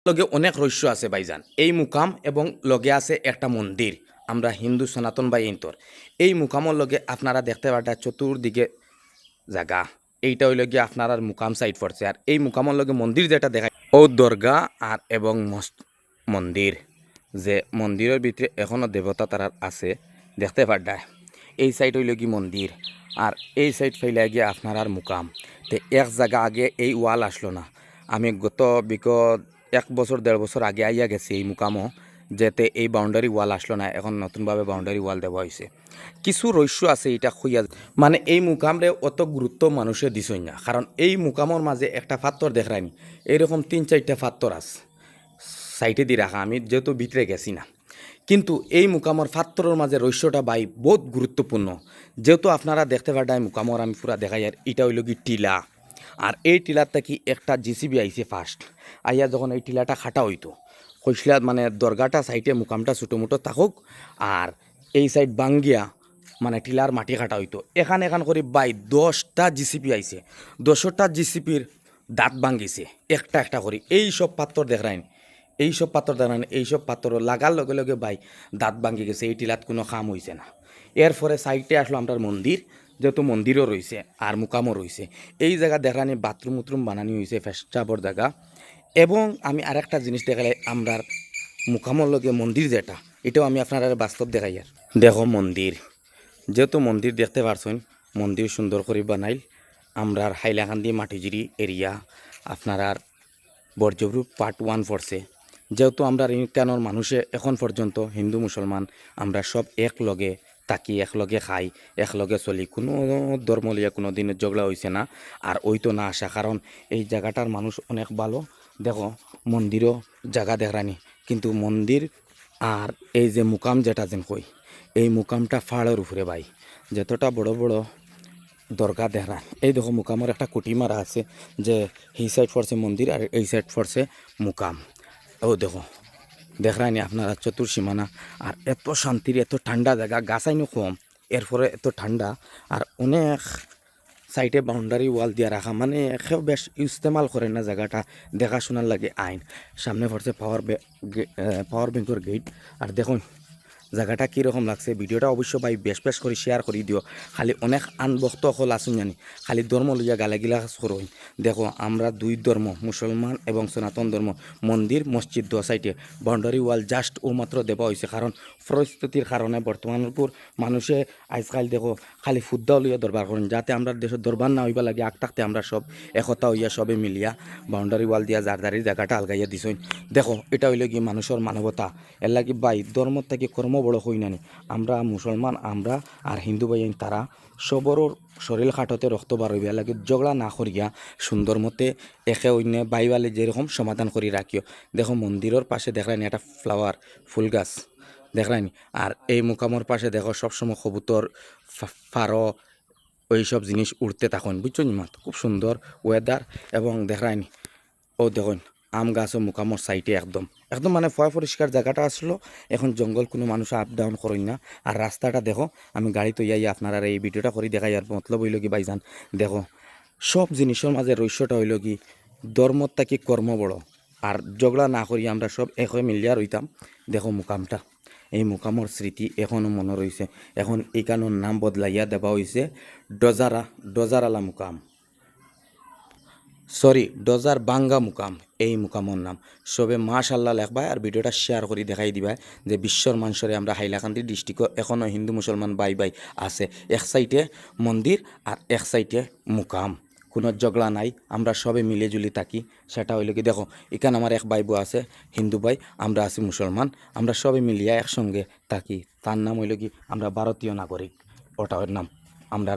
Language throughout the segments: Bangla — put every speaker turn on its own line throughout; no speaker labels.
লগে অনেক রহস্য আছে ভাইজান। এই মুকাম এবং লগে আছে একটা মন্দির। আমরা হিন্দু সনাতন বা ইন্তর এই মুকামর লগে আপনারা দেখতে পাটা চতুর্দিকে জায়গা। এইটা হইল গিয়ে আপনার আর মুকাম সাইড পড়ছে। আর এই মুকামর লগে মন্দির যেটা দেখায় ও দরগা আর এবং মন্দির, যে মন্দিরের ভিতরে এখনও দেবতা তারা আছে দেখতে পাড্ডায়। এই সাইড হইল কি মন্দির আর এই সাইড ফেলে গিয়ে আপনার আর মুকাম। তো এক জায়গা আগে এই ওয়াল আসলো না। আমি গত বিগত 1 বছর 1.5 বছর আগে আইয়া গেছি এই মুকামও, যেতে এই বাউন্ডারি ওয়াল আসলো না। এখন নতুনভাবে বাউন্ডারি ওয়াল দেওয়া হয়েছে। কিছু রহস্য আছে এটা খুইয়া, মানে এই মুকামরে অত গুরুত্ব মানুষে দিছই না। কারণ এই মুকামর মাঝে একটা পাত্তর দেখায়নি, এইরকম 3-4টা পাত্তর আছে সাইটে দিয়ে রাখা। আমি যেহেতু ভিতরে গেছি না, কিন্তু এই মুকামর পাত্তরের মাঝে রহস্যটা ভাই বহুত গুরুত্বপূর্ণ। যেহেতু আপনারা দেখতে পাঠায় মুকামর আমি পুরা দেখাই। আর এটা হইল কি টিলা, আর এই টিলার থেকে একটা জিসিবি আইছে ফার্স্ট আইয়া। যখন এই টিলাটা খাটা হইতো কইসলা মানে দরগাটা সাইডে মুকামটা ছোটো মোটো থাকুক আর এই সাইড বাঙ্গিয়া মানে টিলার মাটি কাটা হইতো। এখান করে বাই 10টা জিসিপি আইছে। 10টা জিসিপির দাঁত ভাঙ্গিছে একটা একটা করে। এই সব পাত্তর দেখায়নি, এই সব পাত্তর দেখায়নি, এই সব পাত্তর লাগার লগে লগে বাই দাঁত ভাঙ্গি গেছে। এই টিলাত কোনো কাম হইছে না। এরপরে সাইডে আসলো আমরা মন্দির, যেহেতু মন্দিরও রয়েছে আর মুকামও রয়েছে। এই জায়গা দেখানি বাথরুম উথরুম বানানি হয়েছে, ফেস্টাবর জায়গা। এবং আমি আরেকটা জিনিস দেখালে আমরার মুকামর লগে মন্দির যেটা, এটাও আমি আপনারা বাস্তব দেখাই। আর দেখো মন্দির, যেহেতু মন্দির দেখতে পারছেন, মন্দির সুন্দর করে বানাইল। আমরার হাইলাকান্দি মাটিজিরি এরিয়া আপনার বর্জ্যরূপ পার্ট 1 পড়ছে। যেহেতু আমরা ইনকানোর মানুষে এখন পর্যন্ত হিন্দু মুসলমান আমরা সব এক লগে থাকি, একলগে খাই, একলগে চলি। কোনো ধর্ম লিয়া কোনো দিনের ঝগড়া হয়েছে না আর ওইতো না আসা। কারণ এই জায়গাটার মানুষ অনেক ভালো। দেখো মন্দিরও জায়গা দেখানি, কিন্তু মন্দির আর এই যে মুকাম যেটা যেন কই, এই মুকামটা পাহাড়ের উপরে ভাই। যতটা বড় বড় দরগা দেখা, এই দেখো মুকামের একটা কুটি মারা আছে, যে এই সাইড পড়ছে মন্দির আর এই সাইড পড়ছে মুকাম। ও দেখো দেখায়নি আপনারা চতুর্সীমানা। আর এত শান্তির এত ঠান্ডা জায়গা, গাছাইনো কম, এরপরে এত ঠান্ডা। আর অনেক সাইডে বাউন্ডারি ওয়াল দিয়ে রাখা, মানে কেউ বেশ ইস্তেমাল করে না জায়গাটা, দেখাশোনার লাগে আইন। সামনে পড়ছে পাওয়ার ব্যাংকের গেট। আর দেখুন জায়গাটা কীরকম লাগছে। ভিডিওটা অবশ্য ভাই বেশ করে শেয়ার করে দিও। খালি অনেক আনবক্ত হল আসুন জানি, খালি ধর্ম লইয়া গালাগিলা করই। দেখো আমরা 2 ধর্ম, মুসলমান এবং সনাতন ধর্ম, মন্দির মসজিদ 2 সাইডে বাউন্ডারি ওয়াল জাস্ট ও মাত্র দেওয়া হয়েছে। কারণ পরিস্থিতির কারণে বর্তমানপুর মানুষে আজকাল দেখো খালি ফুদ্দা লইয়া দরবার করেন, যাতে আমরা দেশের দরবার না হইবা লাগে। আগ থাকতে আমরা সব একতা হইয়া সবে মিলিয়া বাউন্ডারি ওয়াল দিয়া জারদারির জায়গাটা আলগাইয়া দিছই। দেখো এটা হইলে কি মানুষের মানবতা। এর লাগি ভাই ধর্ম থেকে কর্ম বড় হই নানি। আমরা মুসলমান আমরা আর হিন্দু ভাই তারা সবর শরীর খাটতে রক্ত বার হইবা লাগে, ঝগড়া না করিয়া সুন্দর মতে একে অন্য বাইবালে যেরকম সমাধান করি রাখিও। দেখো মন্দিরের পাশে দেখলেন একটা ফ্লাওয়ার ফুল গাছ দেখলেন। আর এই মুকামর পাশে দেখো সবসময় কবুতর ফারো ওইসব জিনিস উড়তে থাকুন, বুঝছো নি মাত। খুব সুন্দর ওয়েদার। এবং দেখলেন ও দেখুন আম গাছও মুকামর সাইডে একদম একদম মানে পরিষ্কার জায়গাটা আসলো। এখন জঙ্গল কোনো মানুষ আপ ডাউন করেন না। আর রাস্তাটা দেখো, আমি গাড়ি তো ইয়াই আপনারা এই ভিডিওটা করে দেখাই। আর মতলব হইল কি ভাইজান, দেখো সব জিনিসের মাঝে রহস্যটা হইল কি ধর্মর থাকি কর্ম বড়। আর ঝগড়া না করি আমরা সব এক হয়ে মিলিয়া রইতাম। দেখো মুকামটা, এই মুকামর স্মৃতি এখনও মনে রয়েছে। এখন এইখানোর নাম বদলাইয়া দেওয়া হয়েছে ডজারালা মুকাম, সরি ডজার বাঙ্গা মুকাম। এই মুকামর নাম সবে মাশাল্লাহ লেখবা আর ভিডিওটা শেয়ার করে দেখাই দিবা, যে বিশ্বর মানুষরে আমরা হাইলাকান্দি ডিস্ট্রিক্ট এখনও হিন্দু মুসলমান বাই আছে। এক সাইডে মন্দির আর এক সাইডে মুকাম, কোনো ঝগড়া নাই, আমরা সবে মিলে জুলি থাকি। সেটা হইল কি দেখো এখানে আমার এক ভাই বউ আছে হিন্দু ভাই, আমরা আছি মুসলমান, আমরা সবে মিলিয়া একসঙ্গে থাকি। তার নাম হইল কি আমরা ভারতীয় নাগরিক, ওটার নাম আমরা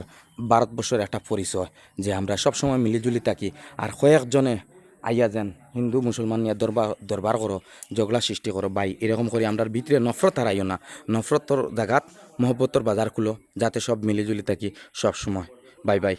ভারতবর্ষের একটা পরিচয়, যে আমরা সবসময় মিলিজুলি থাকি। আর কয়েকজনে আইয়া যেন হিন্দু মুসলমান নিয়ে দরবার করো, ঝগড়া সৃষ্টি করো ভাই, এরকম করে আমরা ভিতরে নফরত হারাইও না। নফরতর জায়গাত মহব্বতর বাজার খুলো, যাতে সব মিলিজুলি থাকি সবসময়। বাই।